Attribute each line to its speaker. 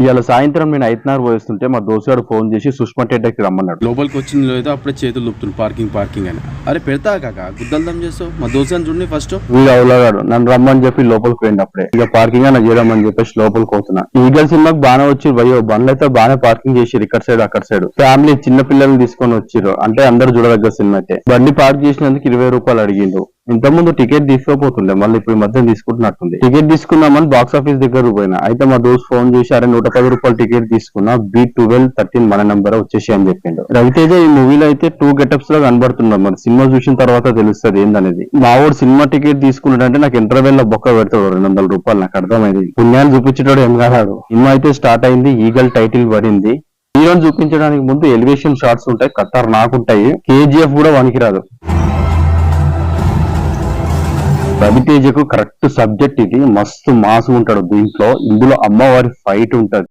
Speaker 1: ఇవాళ సాయంత్రం నేను ఐతనార్ పోయిస్తుంటే మా దోస్తుగాడు ఫోన్ చేసి సుష్మా థియేటర్కి రమ్మన్నాడు.
Speaker 2: లోపలికి వచ్చింది లేదో అప్పుడే చేతులు లుపుతుంది పార్కింగ్ అని. అరే పెడతా కాక గుద్దల్దం చేస్తావు మా దోస్తుని చూడండి ఫస్ట్.
Speaker 1: వీళ్ళు అవులాగాడు నన్ను రమ్మని చెప్పి లోపలికి పోయింది. అప్పుడే ఇక పార్కింగ్ అని చేయమని చెప్పేసి లోపలికి పోతున్నా. ఈగల్ సినిమాకి బాగానే వచ్చి భయో బండ్లు అయితే బాగానే పార్కింగ్ చేసి ఇక్కడ సైడ్ అక్కడ సైడ్ ఫ్యామిలీ చిన్న పిల్లల్ని తీసుకొని వచ్చిర్రు. అంటే అందరు చూడదగ్గ సినిమా అయితే. బండి పార్క్ చేసినందుకు 20 రూపాయలు అడిగిండు. ఇంతకుముందు టికెట్ తీసుకోపోతుండే మళ్ళీ ఇప్పుడు ఈ మధ్య తీసుకుంటున్నట్టుంది. టికెట్ తీసుకుందామని బాక్స్ ఆఫీస్ దగ్గరకు పోయినా. అయితే మా దోస్త్ ఫోన్ చేసి అరే 110 రూపాయలు టికెట్ తీసుకున్నా B1213 మన నెంబర్ వచ్చేసి అని చెప్పిండు. రవితేజ ఈ మూవీలో అయితే 2 గెటప్స్ లో కనబడుతున్నాడు. మరి సినిమా చూసిన తర్వాత తెలుస్తుంది ఏందనేది. మా ఊరు సినిమా టికెట్ తీసుకున్నాడంటే నాకు ఇంటర్వెల్ లో బొక్క పెడతాడు 200 రూపాయలు. నాకు అర్థమైంది పుణ్యాన్ని చూపించేటోడు ఏం కాదు. సినిమా అయితే స్టార్ట్ అయింది. ఈగల్ టైటిల్ పడింది. హీరోని చూపించడానికి ముందు ఎలివేషన్ షాట్స్ ఉంటాయి, ఖతర్ నాకుంటాయి. KGF కూడా వనికిరాదు. రవితేజకు కరెక్ట్ సబ్జెక్ట్ ఇది. మస్తు మాసు ఉంటాడు దీంట్లో. ఇందులో అమ్మవారి ఫైట్ ఉంటది.